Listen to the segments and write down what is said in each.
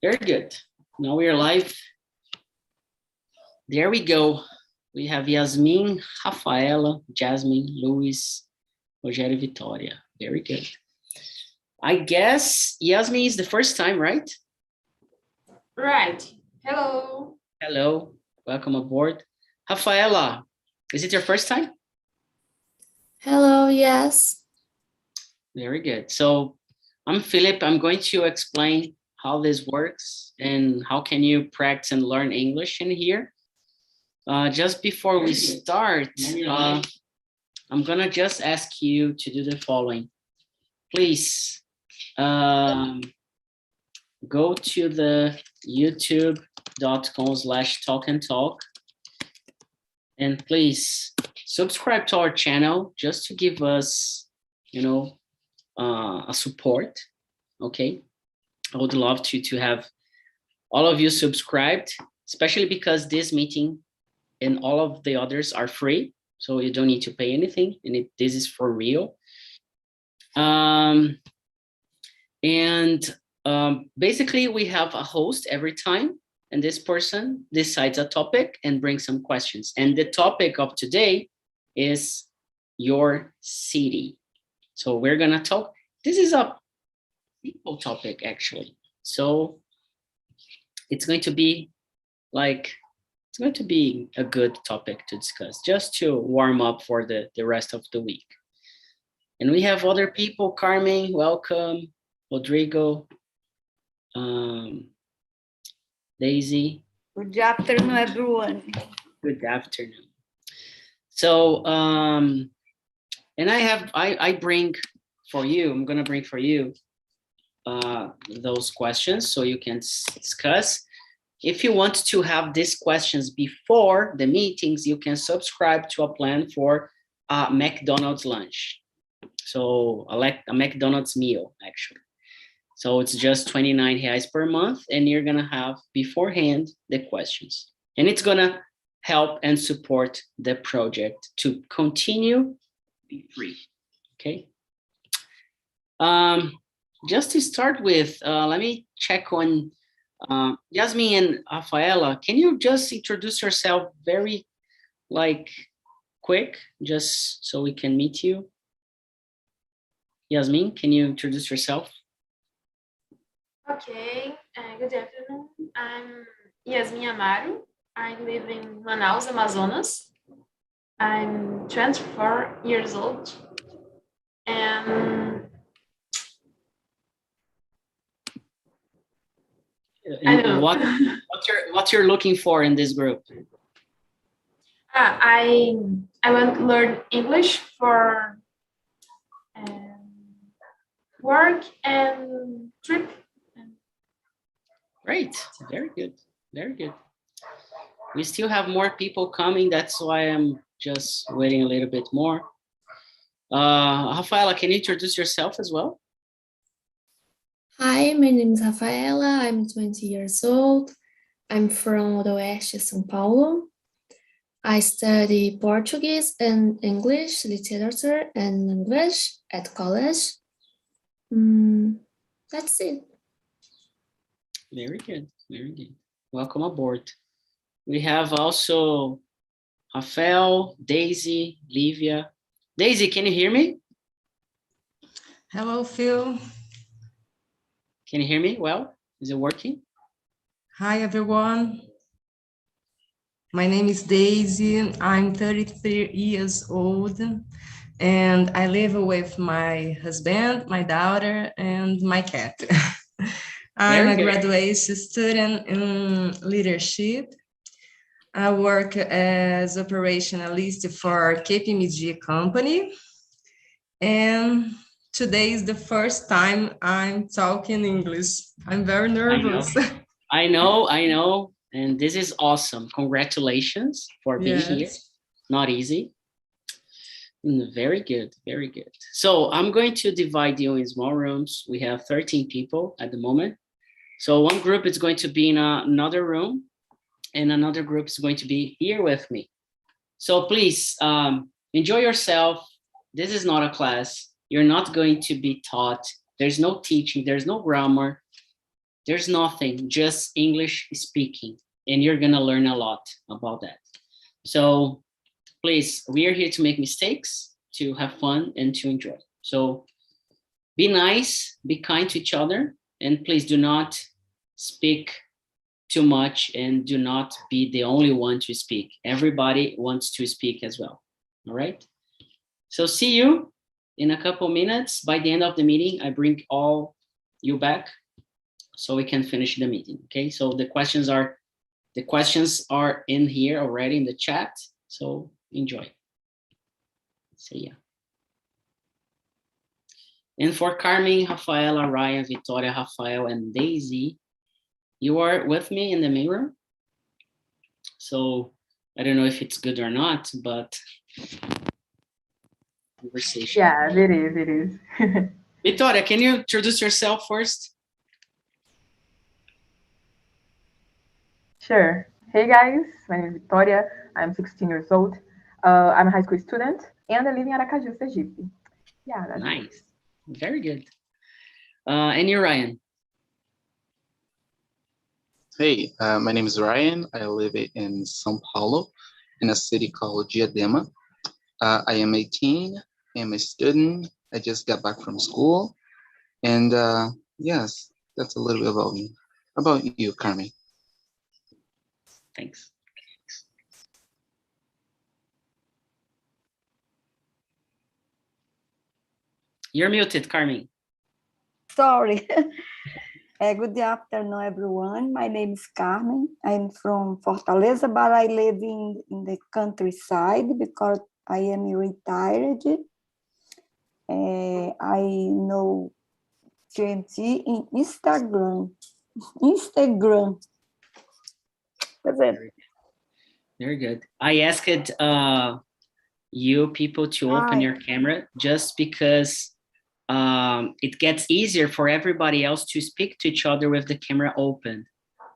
Very good. Now we are live. There we go. We have Yasmin, Rafaela, Jasmine, Luis, Rogério, Vitória. Very good. I guess Yasmin is the first time, right? Right. Hello. Hello. Welcome aboard. Rafaela, is it your first time? Hello, yes. Very good. So I'm Philip. I'm going to explain how this works and how can you practice and learn English in here. Just before we start, I'm gonna just ask you to do the following. Please go to the youtube.com/talkandtalk and please subscribe to our channel just to give us, a support, okay? I would love to have all of you subscribed, especially because this meeting and all of the others are free, so you don't need to pay anything, and this is for real. Basically, we have a host every time, and this person decides a topic and brings some questions. And the topic of today is your city. So we're gonna talk. This is a simple topic, actually. So it's going to be a good topic to discuss, just to warm up for the rest of the week. And we have other people. Carmen, welcome. Rodrigo, Daisy. Good afternoon, everyone. Good afternoon. So, and I bring for you, I'm gonna bring for you those questions so you can discuss. If you want to have these questions before the meetings, you can subscribe to a plan for a McDonald's lunch. So a McDonald's meal, actually. So it's just 29 reais per month, and you're gonna have beforehand the questions. And it's gonna help and support the project to continue be free, okay? Just to start with, let me check on Yasmin and Rafaela. Can you just introduce yourself very quick, just so we can meet you? Yasmin, can you introduce yourself? Okay. Good afternoon. I'm Yasmin Amaro. I live in Manaus, Amazonas. I'm 24 years old. And what you're looking for in this group? I want to learn English for work and trip. Great, very good, very good. We still have more people coming, that's why I'm just waiting a little bit more. Rafaela, can you introduce yourself as well? Hi, my name is Rafaela. I'm 20 years old. I'm from Oeste, São Paulo. I study Portuguese and English literature and language at college. That's it. Very good, very good. Welcome aboard. We have also Rafael, Daisy, Livia. Daisy, can you hear me? Hello, Phil. Can you hear me well? Is it working? Hi, everyone. My name is Daisy. I'm 33 years old, and I live with my husband, my daughter, and my cat. I'm a graduate student in leadership. I work as operationalist for KPMG company. And today is the first time I'm talking English. I'm very nervous. I know. And this is awesome. Congratulations for being here. Not easy. Very good, very good. So I'm going to divide you in small rooms. We have 13 people at the moment. So one group is going to be in another room, and another group is going to be here with me. So please enjoy yourself. This is not a class. You're not going to be taught. There's no teaching. There's no grammar. There's nothing, just English speaking, and you're gonna learn a lot about that. So please, we are here to make mistakes, to have fun, and to enjoy. So be nice, be kind to each other, and please do not speak too much and do not be the only one to speak. Everybody wants to speak as well. All right? So see you in a couple minutes. By the end of the meeting, I bring all you back so we can finish the meeting. Okay? So the questions are in here already in the chat. So enjoy. See ya. And for Carmen, Rafaela, Ryan, Victoria, Rafael, and Daisy, you are with me in the mirror. So I don't know if it's good or not, but conversation. Yeah, it is. It is. Victoria, can you introduce yourself first? Sure. Hey guys, my name is Victoria. I'm 16 years old. I'm a high school student and I live in Aracaju, Sergipe. Yeah, that's Nice. it. Very good. And you're Ryan. Hey, my name is Ryan. I live in São Paulo, in a city called Diadema. I am 18. I'm a student. I just got back from school. And yes, that's a little bit about me. How about you, Carmen? Thanks. You're muted, Carmen. Sorry. Good afternoon, everyone. My name is Carmen. I'm from Fortaleza, but I live in the countryside because I am retired. I know TNT in Instagram. That's it. Very good. I asked you people to open your camera just because it gets easier for everybody else to speak to each other with the camera open.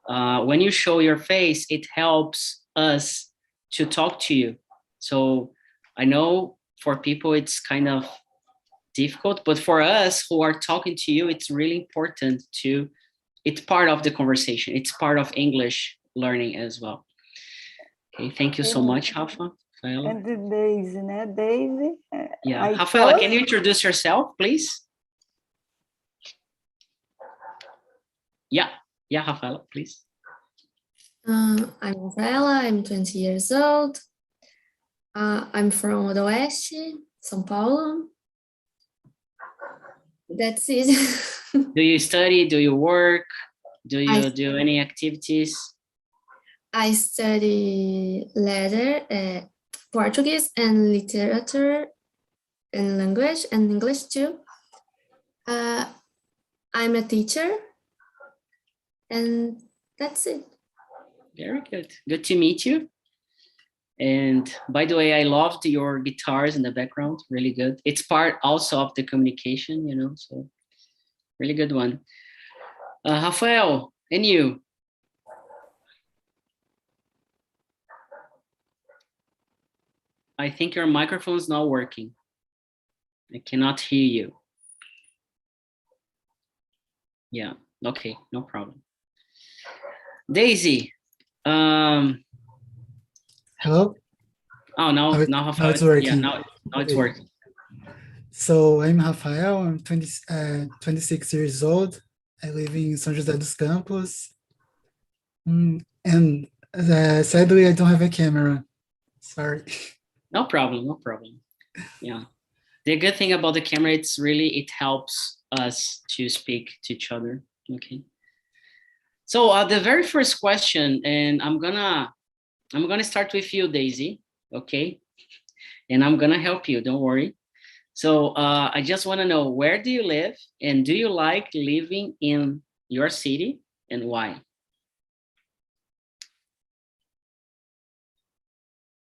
When you show your face, it helps us to talk to you. So I know for people it's kind of difficult, but for us who are talking to you, it's really important it's part of the conversation. It's part of English learning as well. Okay, thank you so much, Rafa. Rafaela. And the Daisy, né? Daisy. Yeah, Rafaela, can you introduce yourself, please? Yeah, Rafaela, please. I'm Rafaela, I'm 20 years old. I'm from Oeste, São Paulo. That's it. Do you study? Do you work? Do you do any activities? I study Portuguese and literature and language and English too. I'm a teacher and that's it. Very good. Good to meet you. And by the way, I loved your guitars in the background. Really good. It's part also of the communication, so really good one. Rafael, and you? I think your microphone is not working. I cannot hear you. Yeah, okay, no problem. Daisy. Hello? Oh, now Now Rafael. it's working. Yeah, now it's Okay. working. So I'm Rafael, I'm 26 years old. I live in São José dos Campos. And sadly, I don't have a camera. Sorry. No problem. Yeah. The good thing about the camera, it helps us to speak to each other. Okay. So the very first question, and I'm gonna start with you, Daisy. Okay. And I'm gonna help you. Don't worry. So I just want to know, where do you live, and do you like living in your city, and why?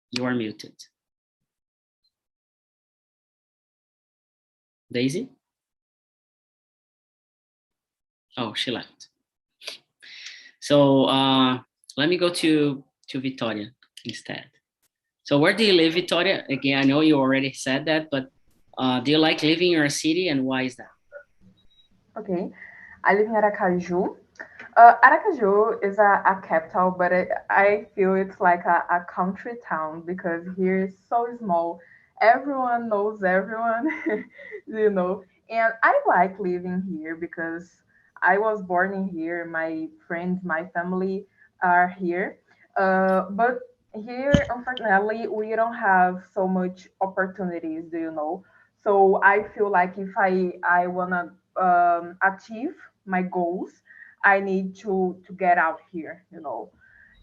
You are muted. Daisy? Oh, she left. So let me go to Victoria instead. So where do you live, Victoria? Again, I know you already said that, but do you like living in your city, and why is that? Okay. I live in Aracaju. Aracaju is a capital, but I feel it's like a country town because here is so small. Everyone knows everyone, you know. And I like living here because I was born in here. My friends, my family are here. But here, unfortunately, we don't have so much opportunities, do you know? So I feel like if I wanna achieve my goals, I need to get out here, you know.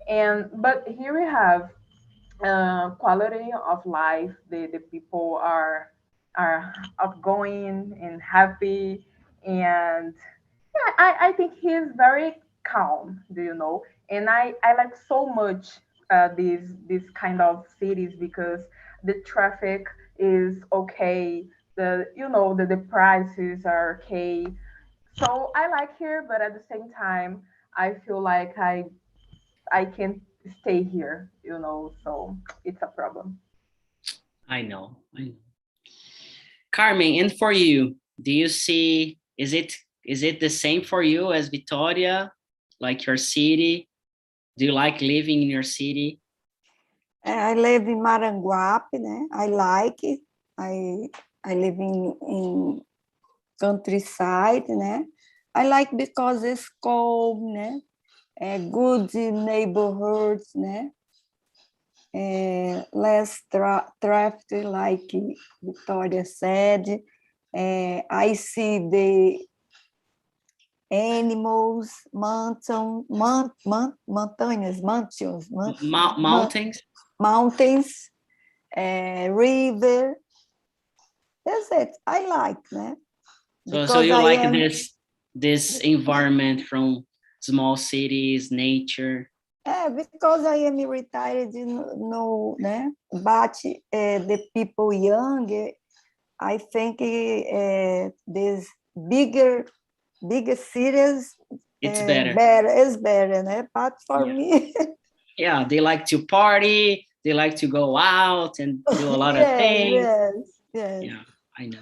And but here we have quality of life. The people are outgoing and happy, and yeah, I think he's very calm. Do you know? And I like so much these kind of cities because the traffic is okay. The you know the prices are okay, so I like here, but at the same time, I feel like I can't stay here, you know, so it's a problem. I know. I know. Carmen, and for you, do you see, is it the same for you as Vitória, like your city? Do you like living in your city? I live in Maranguape, né? I like it. I live in countryside, né? I like because it's calm, né? Good neighborhoods, né? Less traffic, like Victoria said. I see the animals, mountains, Mountains? river. That's it. I like, né? So you like this environment from small cities, nature? Because I am retired, no, né? But the people young, I think these bigger cities It's better. It's better, né? But for me, yeah, they like to party, they like to go out and do a lot of things. Yes. Yeah, I know.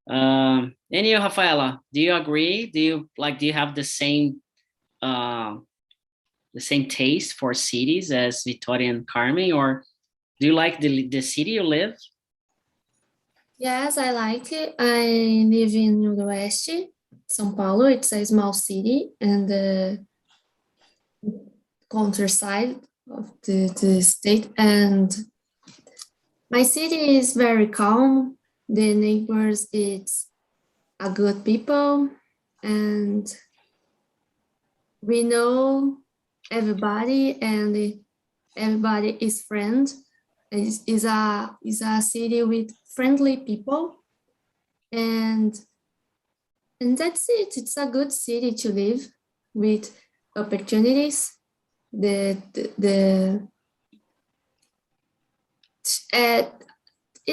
And you, Rafaela, do you agree? Do you have the same taste for cities as Victoria and Carmen, or do you like the city you live? Yes, I like it. I live in Noroeste, São Paulo. It's a small city and the countryside of the state. And my city is very calm. The neighbors, it's a good people. And we know everybody and everybody is friend. Is a city with friendly people, and that's it. It's a good city to live with opportunities. It's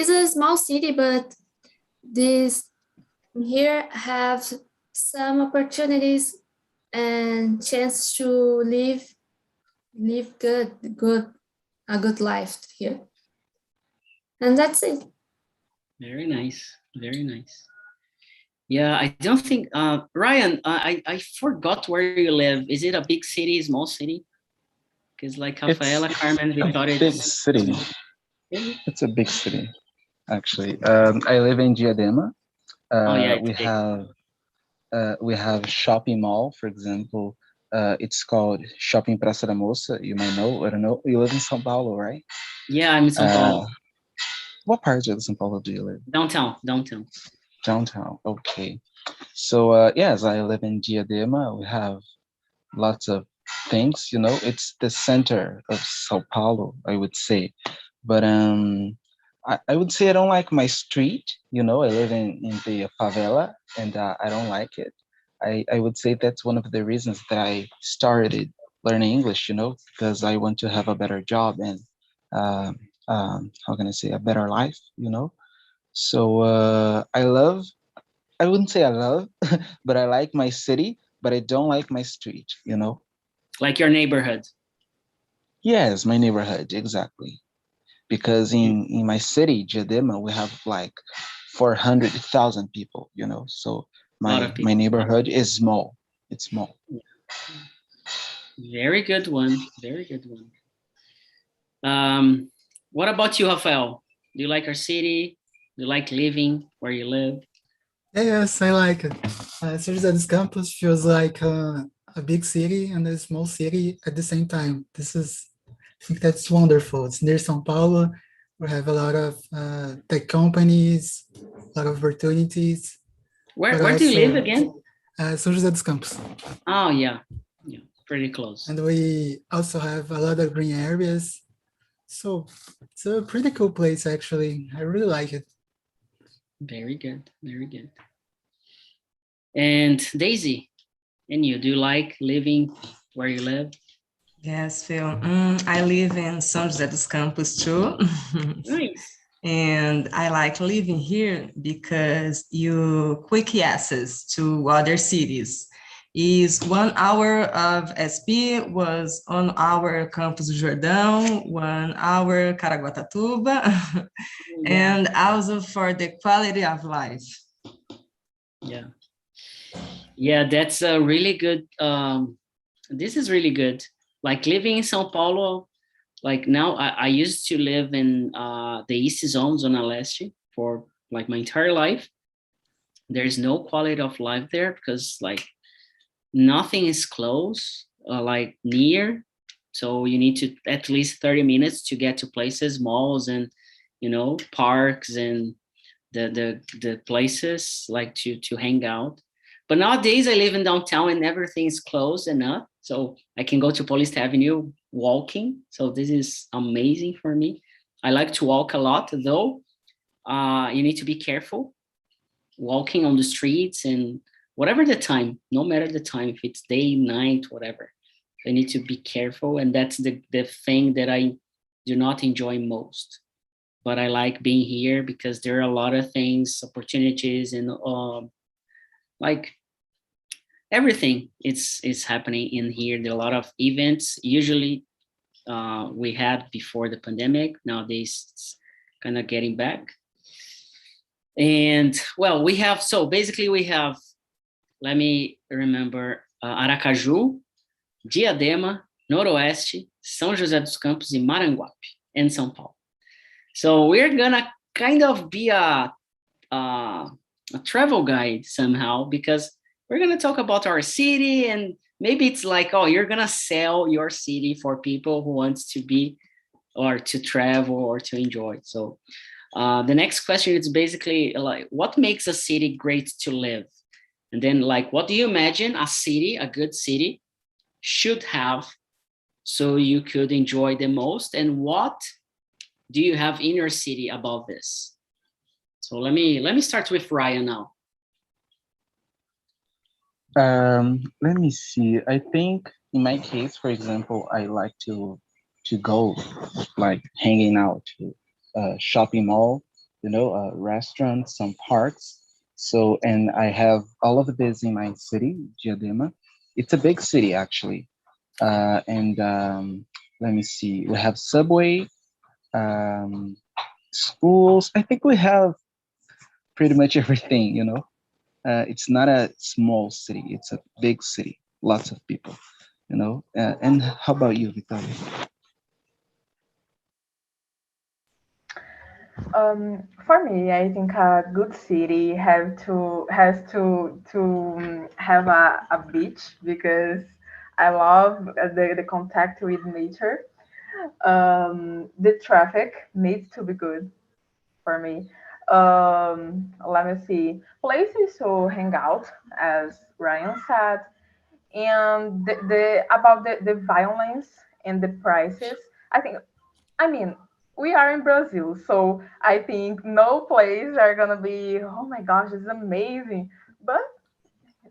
a small city, but this here have some opportunities and chance to live a good life here. And that's it. Very nice. Very nice. Yeah, I don't think, Ryan, I forgot where you live. Is it a big city, small city? Because like Rafaela, Carmen, Victoria. Big city. It's a big city, actually. I live in Diadema. We have shopping mall, for example. It's called Shopping Praça da Moça. You might know. I don't know. You live in São Paulo, right? Yeah, I'm in São Paulo. What part of São Paulo do you live? Downtown. Downtown. Okay. So yes, I live in Diadema. We have lots of things. You know, it's the center of São Paulo, I would say. But I would say I don't like my street. You know, I live in the favela, and I don't like it. I would say that's one of the reasons that I started learning English, you know, because I want to have a better job and how can I say, a better life, you know. So I wouldn't say I love, but I like my city, but I don't like my street, you know. Like your neighborhood. Yes, my neighborhood, exactly. Because in my city, Diadema, we have like 400,000 people, you know. So my neighborhood is small, It's small. Very good one. Very good one. What about you, Rafael? Do you like our city? Do you like living where you live? Yes, I like it. São José dos Campos feels like a big city and a small city at the same time. I think that's wonderful. It's near São Paulo. We have a lot of tech companies, a lot of opportunities. Where but do you live also, again? São José dos Campos. Oh, yeah. Yeah, pretty close. And we also have a lot of green areas. So it's a pretty cool place, actually. I really like it. Very good. Very good. And Daisy, and you, do you like living where you live? Yes, Phil. I live in São José dos Campos too. Nice. And I like living here because you quick access to other cities. Is 1 hour of SP, was on our Campos do Jordão, 1 hour Caraguatatuba, and also for the quality of life. Yeah. Yeah, that's a really good, this is really good. Like living in São Paulo, like now I used to live in the East Zone, Zona Leste, for like my entire life. There's no quality of life there because like nothing is close, like near. So you need to at least 30 minutes to get to places, malls and, you know, parks and the places like to hang out. But nowadays I live in downtown and everything is closed enough. So I can go to Police Avenue walking. So this is amazing for me. I like to walk a lot though. You need to be careful walking on the streets and whatever the time, no matter the time, if it's day, night, whatever. I need to be careful. And that's the thing that I do not enjoy most. But I like being here because there are a lot of things, opportunities, and like everything is happening in here. There are a lot of events. Usually we had before the pandemic. Nowadays it's kind of getting back. And well, we have, so basically we have, let me remember, Aracaju, Diadema, Noroeste, São José dos Campos, e Maranguape, and São Paulo. So we're gonna kind of be a travel guide somehow, because we're gonna talk about our city, and maybe it's like, oh, you're gonna sell your city for people who wants to be or to travel or to enjoy. So the next question is basically like, what makes a city great to live? And then like, what do you imagine a city, a good city, should have so you could enjoy the most? And what do you have in your city about this? So let me start with Ryan now. Let me see. I think in my case, for example, I like to go like hanging out to a shopping mall, you know, restaurants, some parks. So, and I have all of this in my city, Diadema. It's a big city actually. And let me see, we have subway, schools. I think we have pretty much everything, you know. It's not a small city, it's a big city, lots of people, you know. And how about you, Victoria? For me, I think a good city has to have a beach, because I love the contact with nature. The traffic needs to be good for me. Let me see, places to hang out, as Ryan said, and the about the violence and the prices. I mean, we are in Brazil, so I think no place are gonna be, oh my gosh, it's amazing. But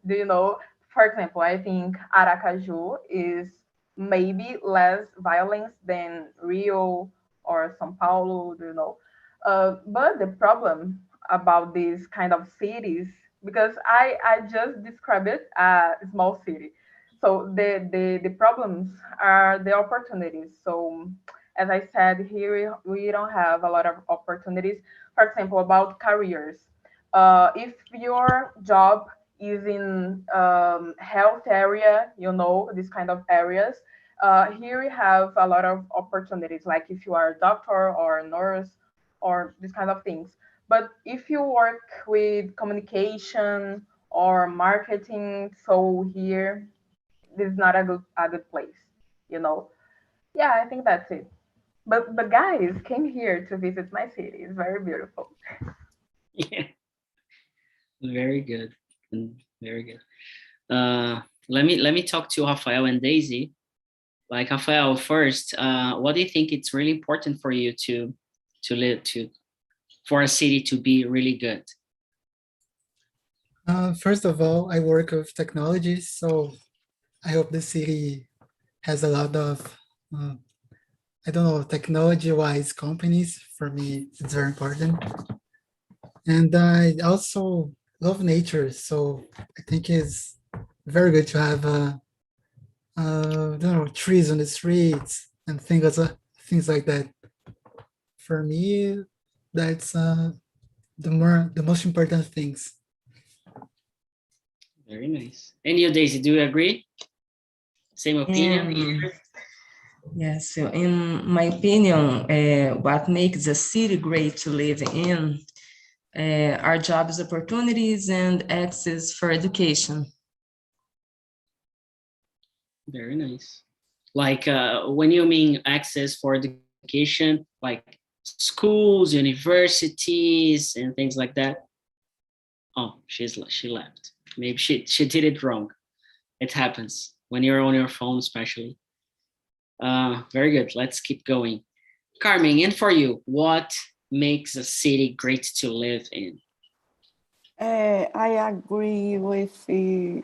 do you know, for example, I think Aracaju is maybe less violence than Rio or São Paulo, do you know? But the problem about these kind of cities, because I just described it a small city. So the problems are the opportunities. So as I said, here we don't have a lot of opportunities. For example, about careers. If your job is in health area, this kind of areas. Here we have a lot of opportunities, like if you are a doctor or a nurse or this kind of things. But if you work with communication or marketing, so here, this is not a good place, Yeah, I think that's it. But guys came here to visit my city. It's very beautiful. Yeah, very good. Very good. Let me talk to Rafael and Daisy. Like Rafael, first, what do you think it's really important for you to live for a city to be really good? First of all, I work with technology, so I hope the city has a lot of, I don't know, technology-wise companies. For me, it's very important. And I also love nature, so I think it's very good to have, I don't know, trees on the streets and things like that. For me, that's the most important things. Very nice. And you, Daisy, do you agree? Same opinion? Yes, so in my opinion, what makes a city great to live in are jobs opportunities and access for education. Very nice. Like when you mean access for education, like schools, universities, and things like that. Oh, she left. Maybe she did it wrong. It happens when you're on your phone, especially. Very good. Let's keep going. Carmen, and for you, what makes a city great to live in? I agree with the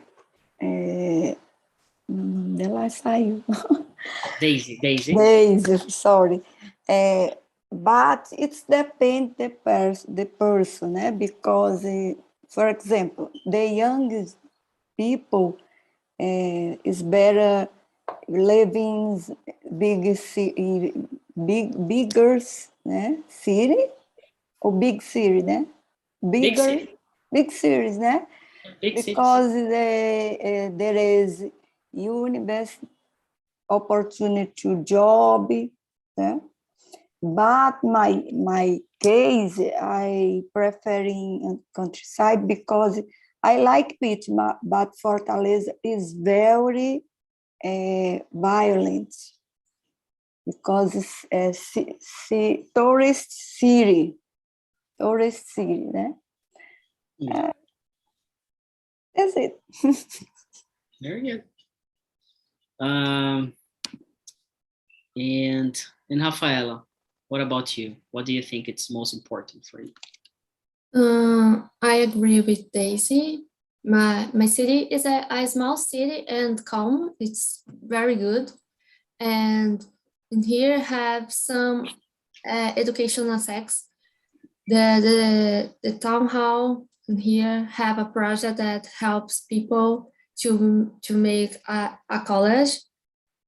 last time. Daisy. Daisy, sorry. But it's depend the person, because, for example, the young people is better living bigger city or big city, big cities, because there is university opportunity to job, but my case, I prefer in countryside because I like beach, but Fortaleza is very violent because it's a tourist city, that's it. Very good. And Rafaela, what about you? What do you think it's most important for you? I agree with Daisy. My city is a small city and calm. It's very good. And in here have some educational sex. The town hall in here have a project that helps people to make a college,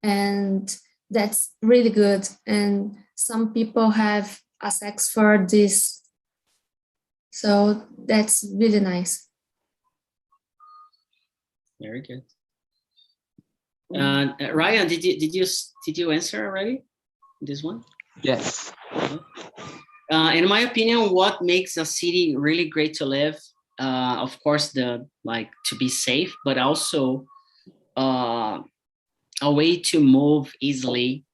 and that's really good. And some people have access for this, so that's really nice. Very good. Ryan, did you answer already this one? Yes. In my opinion, what makes a city really great to live? Of course, to be safe, but also a way to move easily.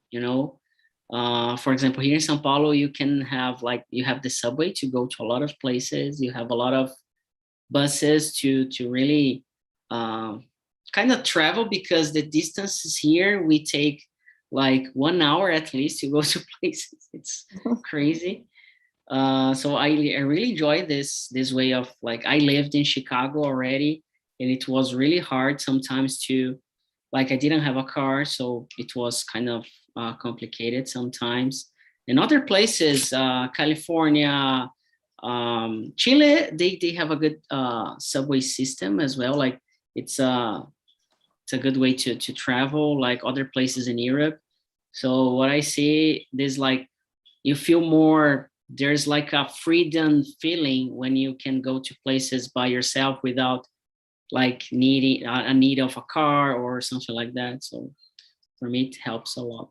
For example, here in São Paulo, you can have you have the subway to go to a lot of places. You have a lot of buses to really kind of travel, because the distances here we take like 1 hour at least to go to places. It's crazy. So I really enjoy this way of I lived in Chicago already, and it was really hard sometimes to I didn't have a car, so it was kind of complicated sometimes. In other places, California, Chile, they have a good subway system as well. It's a good way to travel, like other places in Europe. So what I see, there's you feel more, there's a freedom feeling when you can go to places by yourself without like needing a need of a car or something like that. So for me, it helps a lot.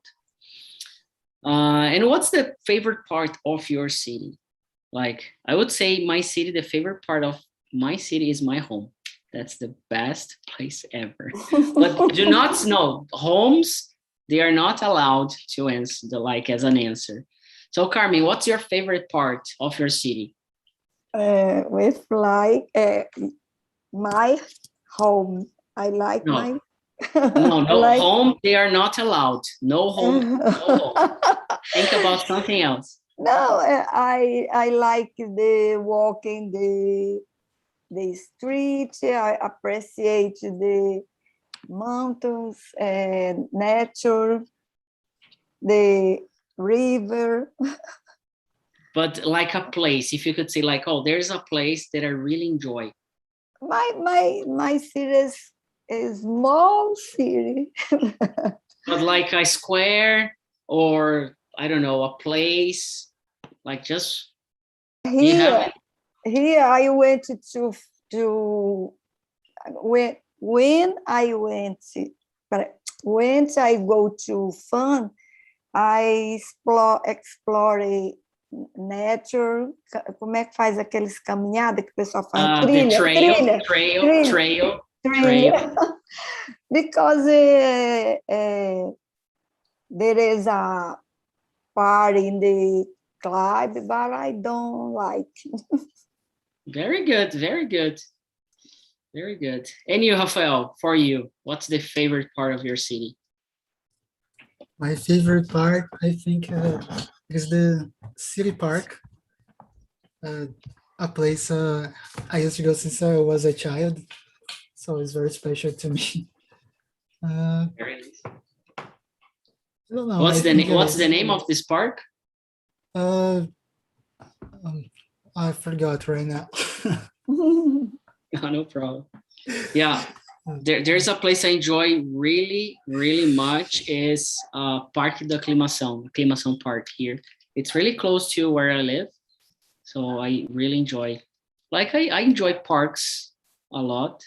And what's the favorite part of your city? Like, I would say my city, the favorite part of my city is my home. That's the best place ever. But do not know, homes, they are not allowed to answer as an answer. So Carmen, what's your favorite part of your city? With like my home. I like No. my No, like, home, they are not allowed. No home, no home. Think about something else. No, I like the walking the street. I appreciate the mountains and nature, the river. But like a place, if you could say like, oh, there's a place that I really enjoy. My city is a small city. But like a square or I don't know, a place, like just Here I went to when I went but when I go to fun, I explore nature. Como é que faz aqueles caminhada que o pessoal faz? the Trilha. trail. Because there is a part in the club, but I don't like. Very good, very good. Very good. And you, Rafael, for you, what's the favorite part of your city? My favorite part, I think, is the city park. A place I used to go since I was a child, so it's very special to me. Very nice. I don't know. What's I the name of this park? I forgot right now. No problem. Yeah, there's a place I enjoy really, really much is Parque da Aclimação Park here. It's really close to where I live, so I really enjoy. Like I enjoy parks a lot,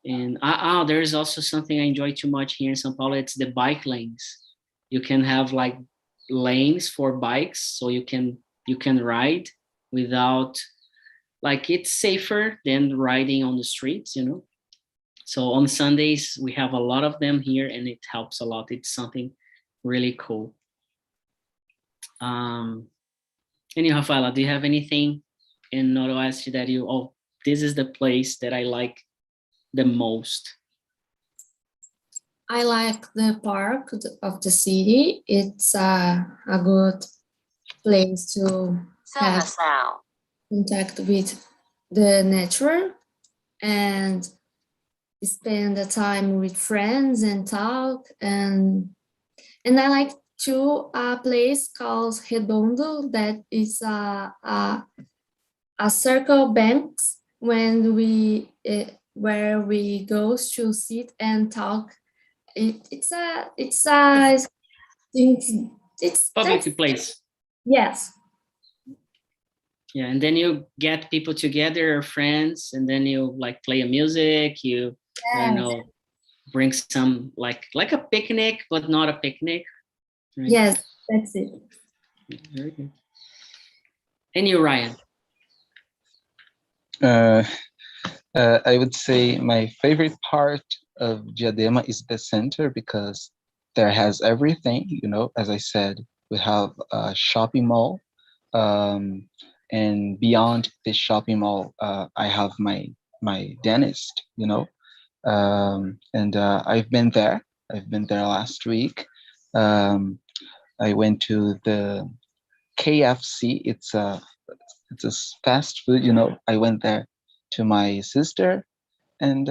and there's also something I enjoy too much here in São Paulo. It's the bike lanes. You can have like lanes for bikes, so you can ride without, like, it's safer than riding on the streets, you know. So on Sundays we have a lot of them here, and it helps a lot. It's something really cool. And you, Rafaela, do you have anything in Noroeste that this is the place that I like the most? I like the park of the city. It's a good place to have contact with the nature and spend the time with friends and talk. And I like a place called Redondo that is a circle banks when where we go to sit and talk. It's Public place. Yes. Yeah, and then you get people together, friends, and then you like play a music. You, I don't know, bring some like a picnic, but not a picnic. Right? Yes, that's it. Very good. And you, Ryan? I would say my favorite part of Diadema is the center because there has everything, you know. As I said, we have a shopping mall, and beyond this shopping mall, I have my dentist, you know, and I've been there last week. I went to the KFC. It's a fast food, you know. I went there to my sister, and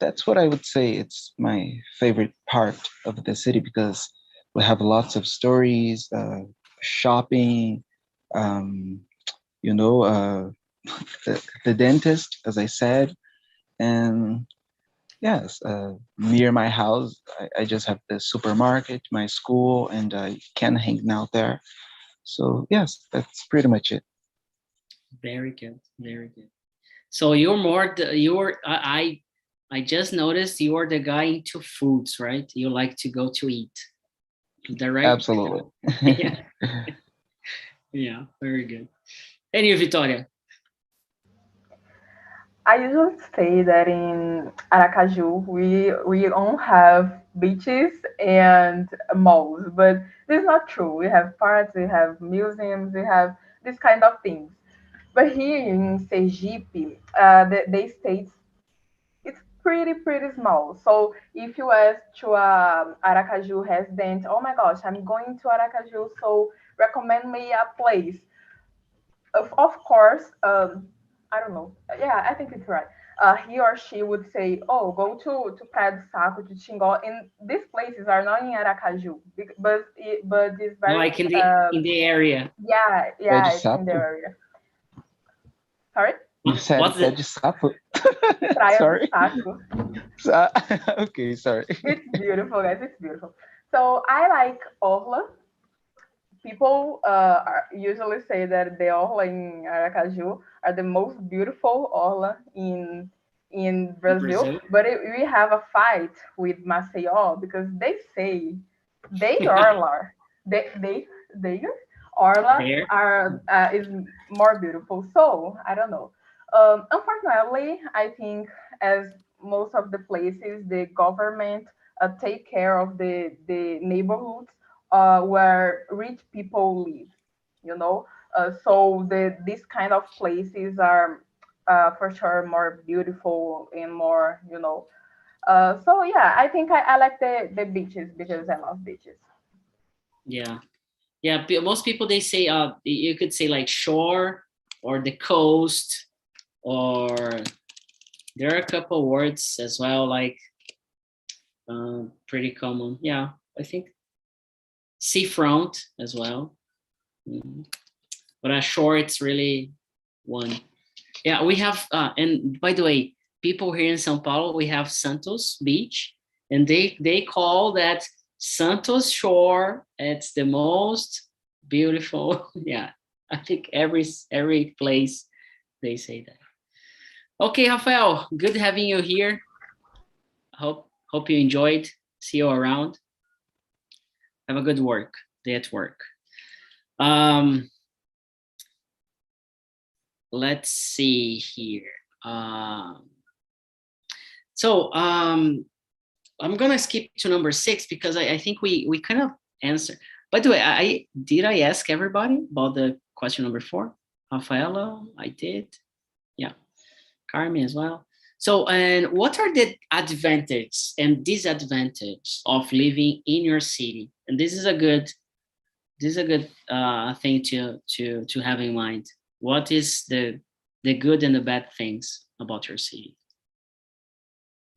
that's what I would say. It's my favorite part of the city because we have lots of stories, shopping, you know, the dentist, as I said, and yes, near my house, I just have the supermarket, my school, and I can hang out there. So yes, that's pretty much it. Very good, very good. So you're more I just noticed you're the guy into foods, right? You like to go to eat. Is that right? Absolutely. Yeah. Yeah, very good. And you, Victoria? I usually say that in Aracaju we don't have beaches and malls, but this is not true. We have parks, we have museums, we have this kind of things. But here in Sergipe, they state it's pretty small. So if you ask to a Aracaju resident, oh my gosh, I'm going to Aracaju, so recommend me a place. Of course, I don't know. Yeah, I think it's right. He or she would say, "Oh, go to Praia do Saco, to Xingó." And these places are not in Aracaju, but it's very Like in the area. yeah, Pé de it's in the sapo? area. Sorry, You said What's pé the de sapo? Praia do Sorry. Saco. Okay, sorry. It's beautiful, guys. It's beautiful. So I like Orla. People usually say that the orla in Aracaju are the most beautiful orla in Brazil, Brazil? but we have a fight with Maceió because they say they orla they orla There? are is more beautiful. So I don't know. Unfortunately, I think as most of the places, the government take care of the neighborhoods where rich people live, you know. So these kind of places are for sure more beautiful and more, you know. So yeah, I think I like the beaches because I love beaches. Yeah. Yeah, most people, they say, you could say like shore or the coast, or there are a couple words as well, like pretty common. Yeah, I think seafront as well. Mhm. But a shore, it's really one. Yeah, we have, and by the way, people here in São Paulo, we have Santos Beach, and they call that Santos Shore. It's the most beautiful. Yeah, I think every place they say that. Okay, Rafael, good having you here. Hope you enjoyed. See you around. Have a good day at work. Let's see here. So I'm gonna skip to number 6 because I think we kind of answered. By the way, I ask everybody about the question number 4? Rafaela, I did. Yeah, Carmen as well. So, and what are the advantages and disadvantages of living in your city? And this is a good thing to have in mind. What is the good and the bad things about your city?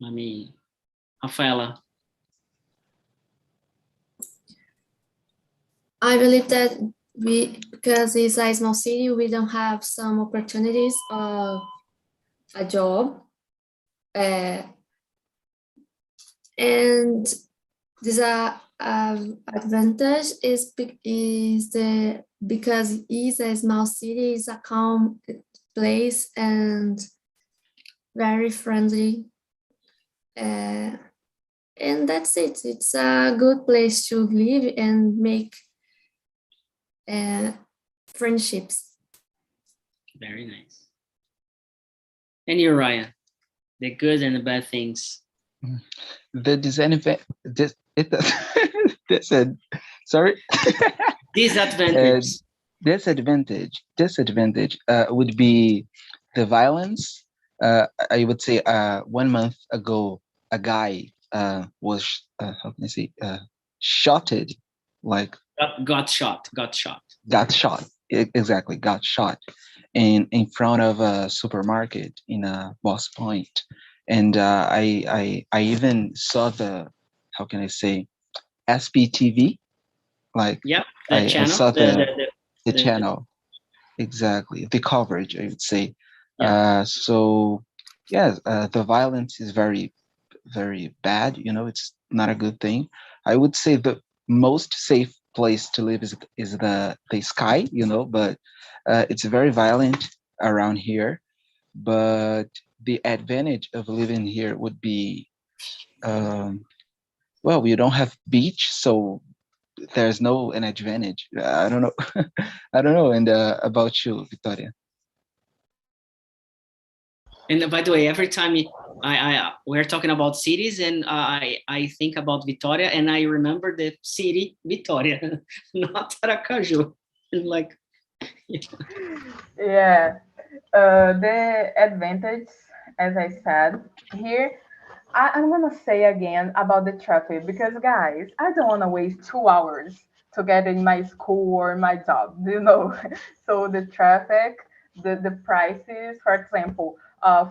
I mean, Rafaela. I believe that because it's a small city, we don't have some opportunities of a job. And this advantage is because it's a small city, it's a calm place and very friendly. And that's it. It's a good place to live and make friendships. Very nice. And you're Ryan. The good and the bad things. The disadvantage. Sorry. Disadvantage. Disadvantage would be the violence. I would say 1 month ago, a guy was how can I say shotted, like got shot. Exactly, got shot in front of a supermarket in Boss Point. And I even saw the, how can I say, SPTV, like yeah, I saw the the channel, exactly, the coverage, I would say. Yeah. So yes, the violence is very, very bad. You know, it's not a good thing. I would say the most safe place to live is the sky, you know, but it's very violent around here. but the advantage of living here would be, well, we don't have beach, so there's no an advantage. I don't know. I don't know. And about you, Victoria? And by the way, every time we're talking about cities, and I think about Vitória, and I remember the city Vitória, not Aracaju. And like, Yeah. The advantage, as I said, here, I'm gonna say again about the traffic because guys, I don't wanna waste 2 hours to get in my school or my job, you know. So the traffic, the prices, for example,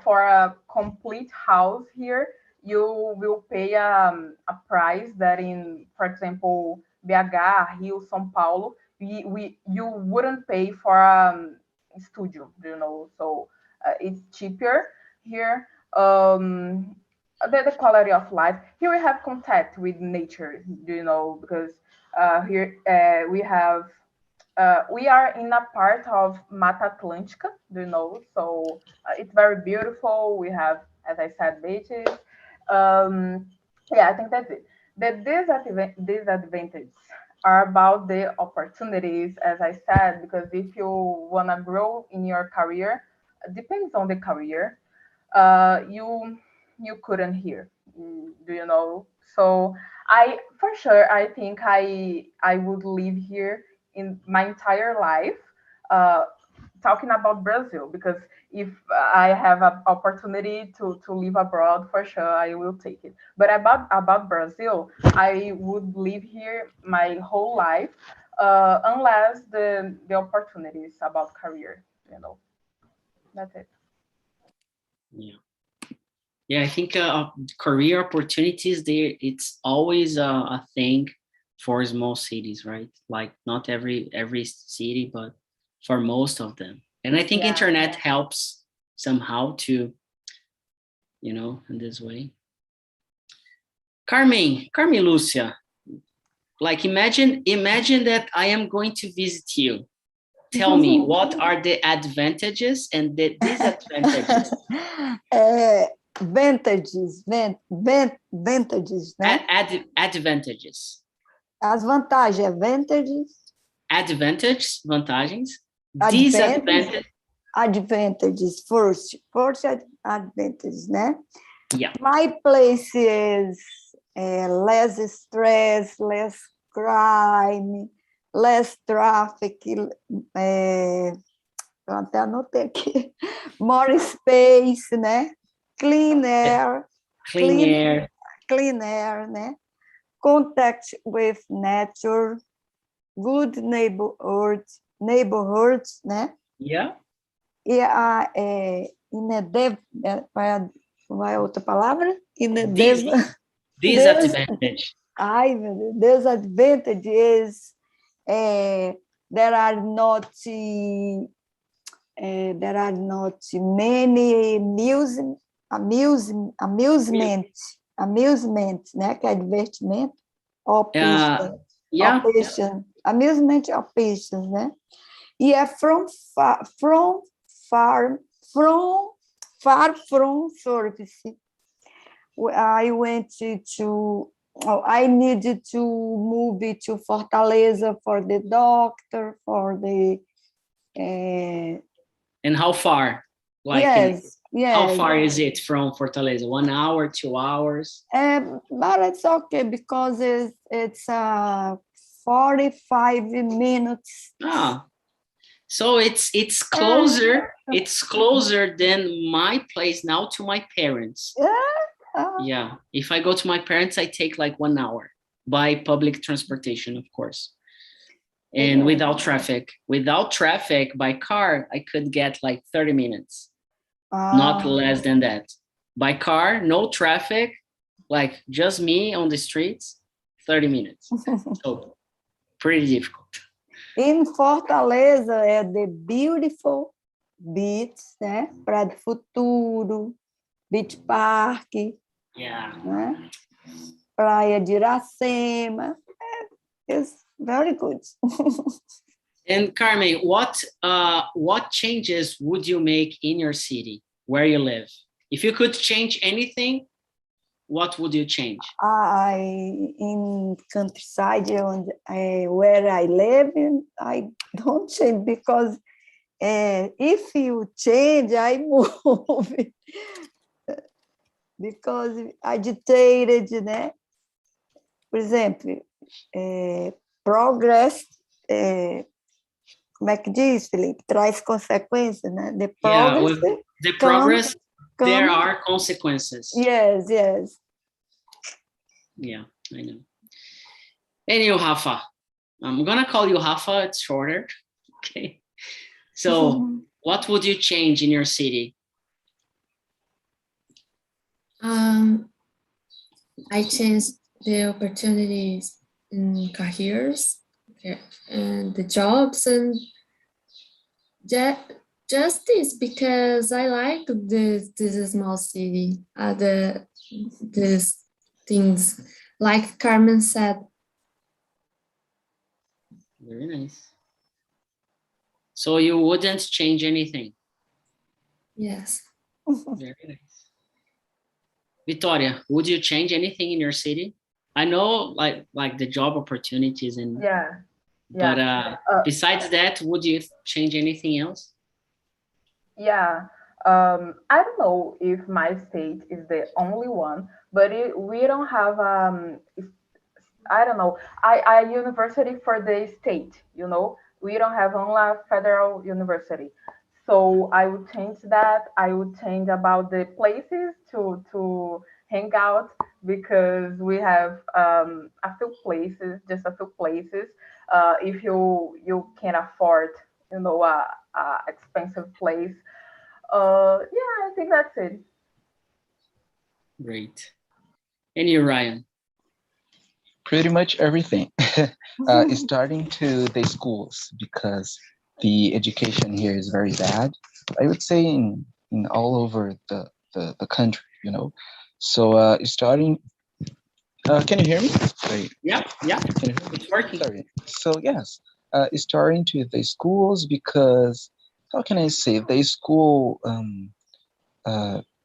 for a complete house here, you will pay a price that in, for example, BH, Rio, São Paulo, you wouldn't pay for studio, you know. So it's cheaper here. The quality of life here, we have contact with nature, you know, because here we are in a part of Mata Atlântica, you know, so it's very beautiful. We have, as I said, beaches. Yeah, I think that's it. The disadvantages are about the opportunities, as I said, because if you want to grow in your career, depends on the career, you couldn't hear, do you know? So I, for sure, I think I would live here in my entire life. uh, Talking about Brazil, because if I have an opportunity to live abroad, for sure I will take it. But about Brazil, I would live here my whole life, unless the opportunities about career, you know. That's it. yeah, I think career opportunities there, it's always a thing for small cities, right? Like not every city, but for most of them. And I think Yeah. internet helps somehow to, you know, in this way. Carmen Lucia, like imagine that I am going to visit you. Tell me, what are the advantages and the disadvantages? Vantages, vantages, né? Advantages. As vantagens, vantages. Advantages, vantagens. Disadvantages. Advantages, first advantages, né? Yeah. My place is less stress, less crime, less traffic, até anotei aqui, more space, né? Clean air, né? Contact with nature, good neighborhoods, né? Yeah. E qual é a outra palavra? Disadvantage. Ai, meu Deus, disadvantage is there are not many amusement, né? Que é divertimento. Amusement options, né? E é far from service. I needed to move to Fortaleza for the doctor, for the. And how far? Like, yes. How far is it from Fortaleza? 1 hour, 2 hours? But it's okay because it's 45 minutes. So it's closer. It's closer than my place now to my parents. Yeah. If I go to my parents, I take like 1 hour by public transportation, of course. And without traffic. Without traffic by car, I could get like 30 minutes. Not less than that. By car, no traffic, like just me on the streets, 30 minutes. So pretty difficult. In Fortaleza, the beautiful beach, né? Praia do Futuro, Beach Park, yeah, né? Praia de Iracema. It's very good. And Carmen, what changes would you make in your city? where you live. If you could change anything, what would you change? In countryside where I live, I don't change because if you change, I move. Because agitated, né? Por exemplo, progress, como é que diz, Felipe? Traz consequências, né? The progress, with the progress, there are consequences. Yes. Yeah, I know. And you, Rafa. I'm gonna call you Rafa, it's shorter. Okay. So what would you change in your city? I changed the opportunities in careers and the jobs and just this because I like this small city. These things, like Carmen said. Very nice. So you wouldn't change anything? Yes. Very nice. Victoria, would you change anything in your city? I know like the job opportunities and but besides that, would you change anything else? Yeah. I don't know if my state is the only one, but we don't have I don't know, a university for the state, you know. We don't have only a federal university. So I would change that. I would change about the places to hang out because we have just a few places. If you can afford, you know, a expensive place. Yeah, I think that's it. Great. And you, Ryan? Pretty much everything. Starting to the schools because the education here is very bad. I would say in all over the country, you know. So starting. Can you hear me? Wait. Yeah. Can you hear me? It's working. Sorry. So yes, starting to the schools because how can I say the school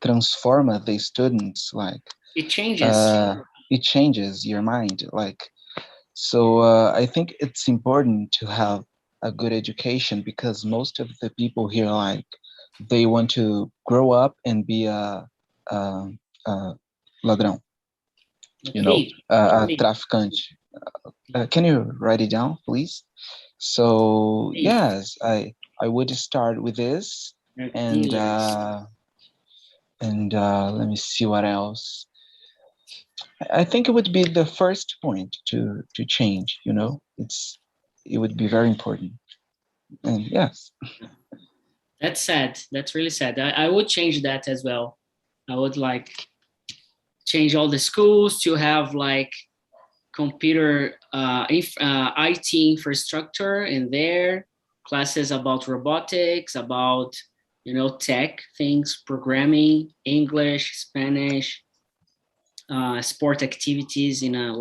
transforma the students like it changes. It changes your mind like. So I think it's important to have a good education because most of the people here like they want to grow up and be a ladrão, you know, a traficante. Can you write it down, please? So yes, I would start with this and let me see what else. I think it would be the first point to change, you know, it would be very important. And yes. That's sad. That's really sad. I would change that as well. I would like change all the schools to have like computer IT infrastructure in there, classes about robotics, about, you know, tech things, programming, English, Spanish, sport activities in a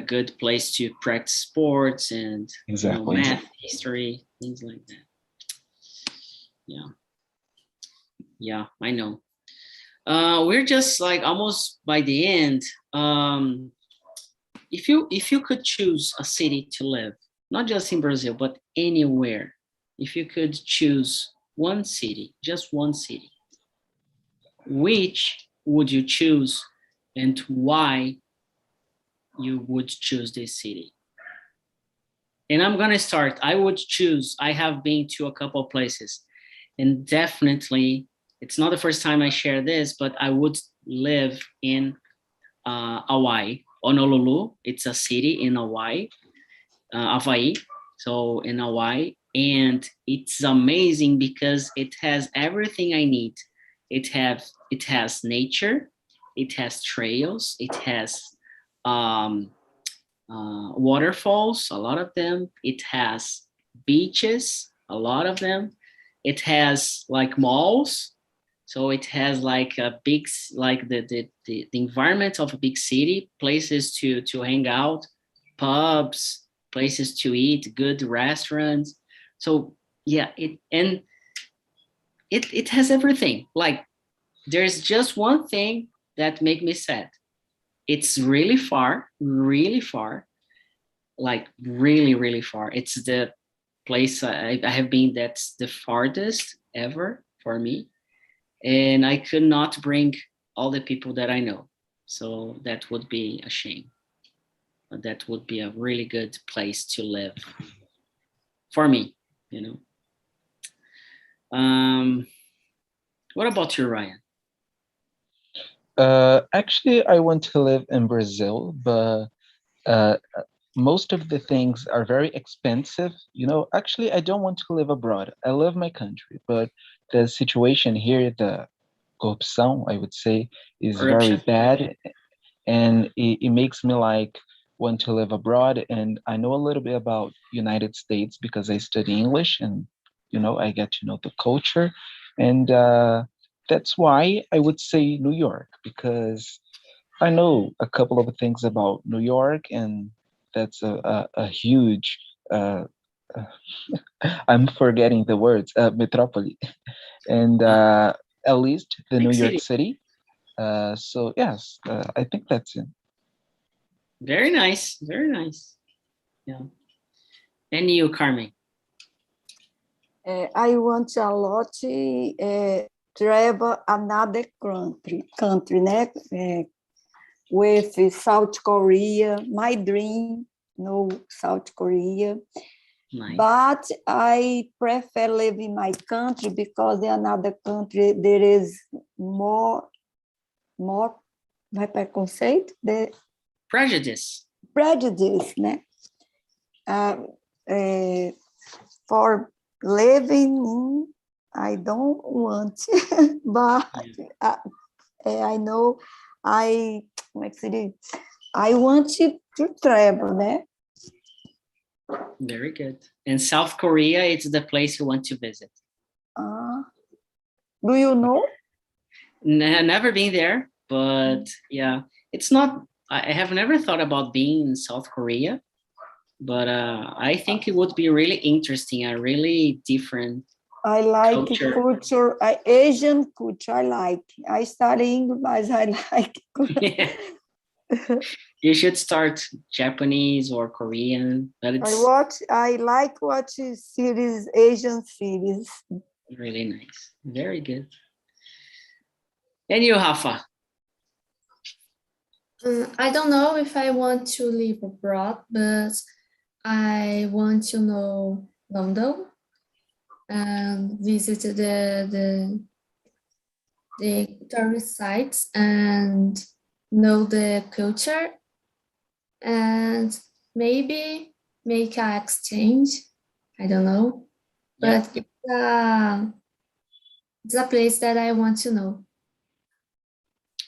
good place to practice sports and exactly. You know, math, history, things like that. Yeah, I know. We're just like almost by the end. If you could choose a city to live, not just in Brazil, but anywhere, if you could choose one city, just one city, which would you choose and why you would choose this city? And I'm gonna start. I have been to a couple of places and definitely, it's not the first time I share this, but I would live in Hawaii, Honolulu. It's a city in Hawaii, Hawaii. So in Hawaii, and it's amazing because it has everything I need. It has nature, it has trails, it has waterfalls, a lot of them. It has beaches, a lot of them. It has like malls. So it has like a big, like the environment of a big city, places to hang out, pubs, places to eat, good restaurants. So yeah, and it has everything. Like, there's just one thing that make me sad. It's really far, like really, really far. It's the place I have been that's the farthest ever for me. And I could not bring all the people that I know. So that would be a shame. But that would be a really good place to live for me, you know. What about you, Ryan? Actually, I want to live in Brazil, but uh, most of the things are very expensive. You know, actually, I don't want to live abroad. I love my country, but the situation here, the corrupção, I would say, is very Corruption? bad, and it makes me like want to live abroad. And I know a little bit about United States because I study English, and you know, I get to know the culture, and that's why I would say New York, because I know a couple of things about New York, and that's a huge, uh, I'm forgetting the words, metropoli, and at least the Big New York city. City. So yes, I think that's it. Very nice. Very nice. Yeah. And you, Carmen? I want a lot travel another country, né? With South Korea. My dream, no South Korea. Nice. But I prefer live in my country because in another country there is more preconceito, the Prejudice. prejudice, né? For living in, I don't want, but I know como é que seria? I want to travel, né? Very good. And South Korea, it's the place you want to visit. Do you know? Never been there, but yeah, it's not, I have never thought about being in South Korea, but I think it would be really interesting, a really different I like culture. Asian culture, I like. I study English, but I like. You should start Japanese or Korean, but it's I like watching series, Asian series. really nice. Very good. And you, Rafa? I don't know if I want to live abroad, but I want to know London and visit the tourist sites and know the culture and maybe make an exchange. I don't know, but it's a place that I want to know.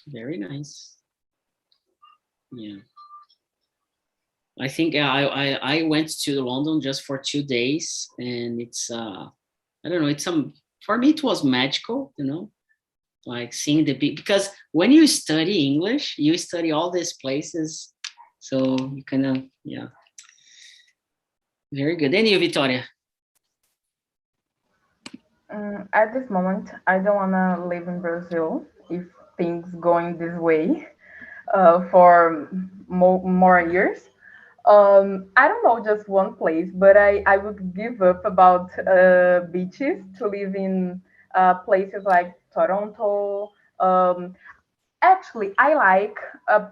Very nice. Yeah. I think I went to London just for 2 days, and it's I don't know, it's for me it was magical, you know, like seeing the big, because when you study English, you study all these places, so you kind of, yeah. Very good. And you, Victoria? At this moment, I don't want to live in Brazil if things going this way for more years. I don't know just one place, but I would give up about beaches to live in places like Toronto. Actually, I like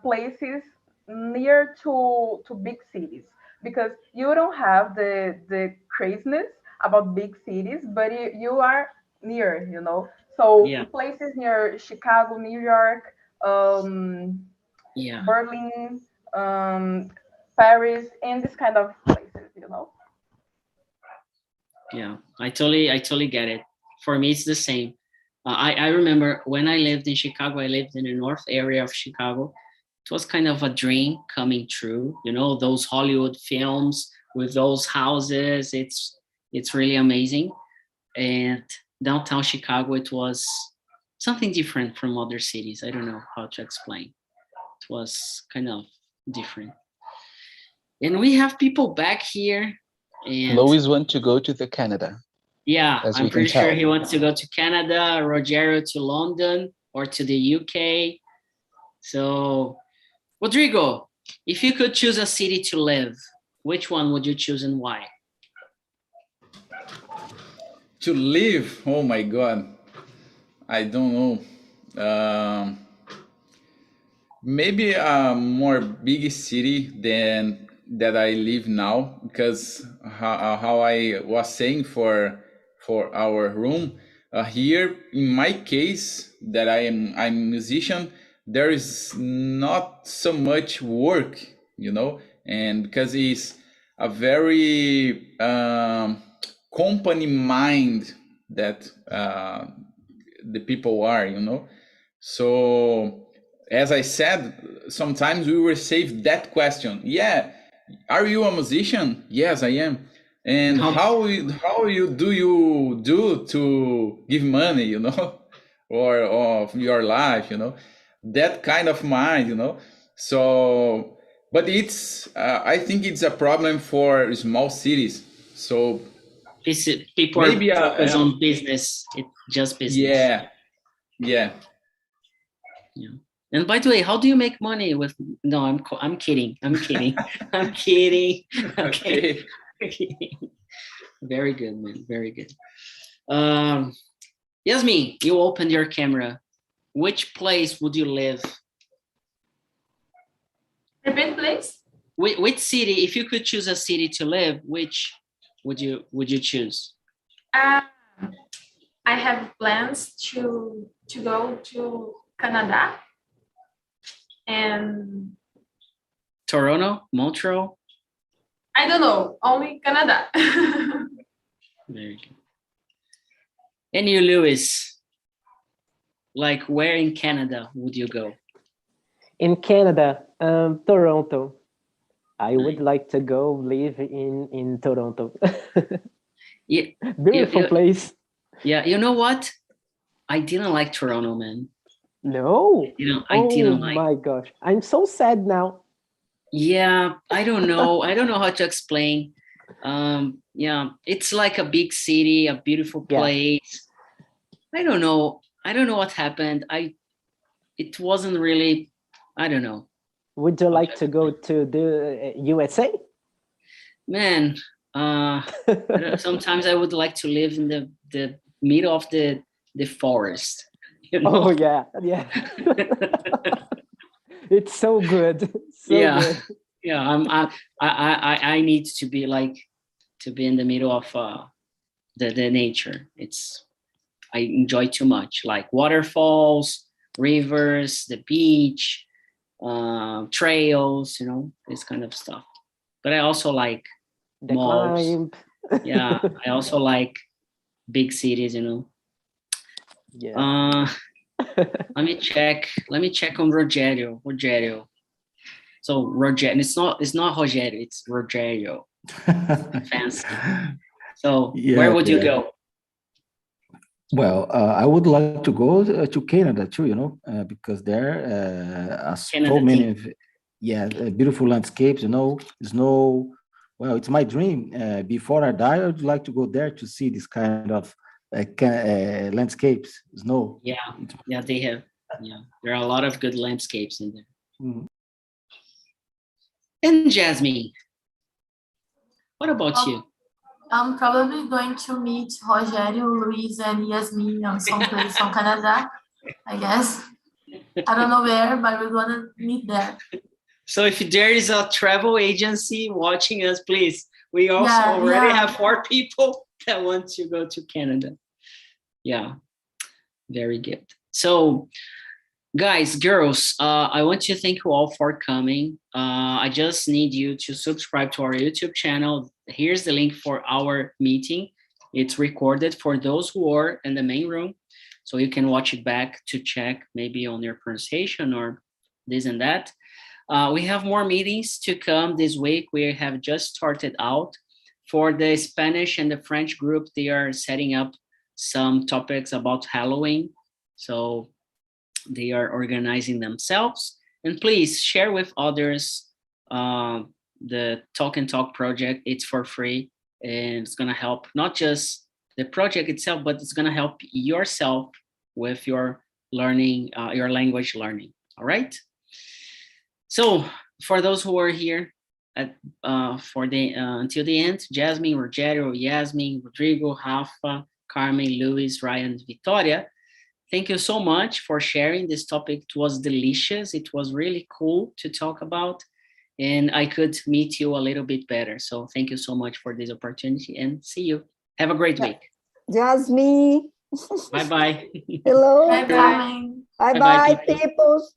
places near to big cities because you don't have the craziness about big cities, but you are near, you know. So Yeah. places near Chicago, New York, Yeah. Berlin, Paris, and this kind of places, you know. Yeah, I totally get it. For me, it's the same. I remember when I lived in Chicago, I lived in the north area of Chicago. It was kind of a dream coming true, you know, those Hollywood films with those houses. It's really amazing. And downtown Chicago, it was something different from other cities. I don't know how to explain. It was kind of different. And we have people back here. And Always want to go to the Canada. Yeah, as I'm we can pretty sure tell. he wants to go to Canada, Rogerio to London or to the UK. So, Rodrigo, if you could choose a city to live, which one would you choose and why? To live, oh my God, I don't know. Maybe a more big city than that I live now, because how I was saying for our room here, in my case, that I'm a musician, there is not so much work, you know, and because it's a very company mind that the people are, you know. So as I said, sometimes we receive that question. Yeah, are you a musician? Yes, I am. And No. how you do to give money, you know, or of your life, you know, that kind of mind, you know. So, but it's I think it's a problem for small cities. So People are maybe focused on business. It's just business. yeah, yeah. Yeah. And by the way, how do you make money with? No, I'm kidding. I'm kidding. I'm kidding. Okay. Very good, man. Very good. Yasmin, you opened your camera. Which place would you live? Repeat, please. Which city? If you could choose a city to live, which would you choose? I have plans to go to Canada and Toronto, Montreal. I don't know, only Canada. Very good. And you, Lewis, like where in Canada would you go? In Canada, Toronto. I would Nice. like to go live in Toronto. Yeah, Beautiful place. Yeah, you know what? I didn't like Toronto, man. No. I didn't like. Oh my gosh, I'm so sad now. Yeah, I don't know. I don't know how to explain. Yeah, it's like a big city, a beautiful place. I don't know. I don't know what happened. It wasn't really. I don't know. Would you like to go to the USA? Man, sometimes I would like to live in the middle of the forest. You know? Oh yeah. It's so good. Good. Yeah. I need to be in the middle of the nature. I enjoy too much, like waterfalls, rivers, the beach, trails, you know, this kind of stuff. But I also like The malls. climb. Yeah, I also like big cities, you know. Yeah. Let me check on Rogerio. So Rogerio, it's not Rogerio, it's Rogerio. Fancy. So where would you go? Well, I would like to go to Canada too, you know, because there are so many, beautiful landscapes, you know, snow. Well, it's my dream. Before I die, I would like to go there to see this kind of landscapes, snow. Yeah, they have. Yeah, there are a lot of good landscapes in there. Mm. And Jasmine, what about you? I'm probably going to meet Rogério, Luis, and Yasmin on some place from Canada, I guess. I don't know where, but we're going to meet there. So if there is a travel agency watching us, please, we also already have 4 people that want to go to Canada. Yeah, very good. So guys, girls, I want to thank you all for coming. I just need you to subscribe to our YouTube channel. Here's the link for our meeting. It's recorded for those who are in the main room, so you can watch it back to check maybe on your pronunciation or this and that. We have more meetings to come this week. We have just started out. For the Spanish and the French group, they are setting up some topics about Halloween. So they are organizing themselves. And please share with others the Talk and Talk project. It's for free, and it's going to help not just the project itself, but it's going to help yourself with your learning, your language learning. All right. So for those who are here for the until the end, Jasmine, Rogério, Yasmin, Rodrigo, Rafa, Carmen, Luis, Ryan, Victoria, thank you so much for sharing this topic. It was delicious. It was really cool to talk about, and I could meet you a little bit better. So thank you so much for this opportunity, and see you. Have a great week. Jasmine. Bye-bye. Hello. Bye, Carmen. Bye Bye-bye, bye, people. people.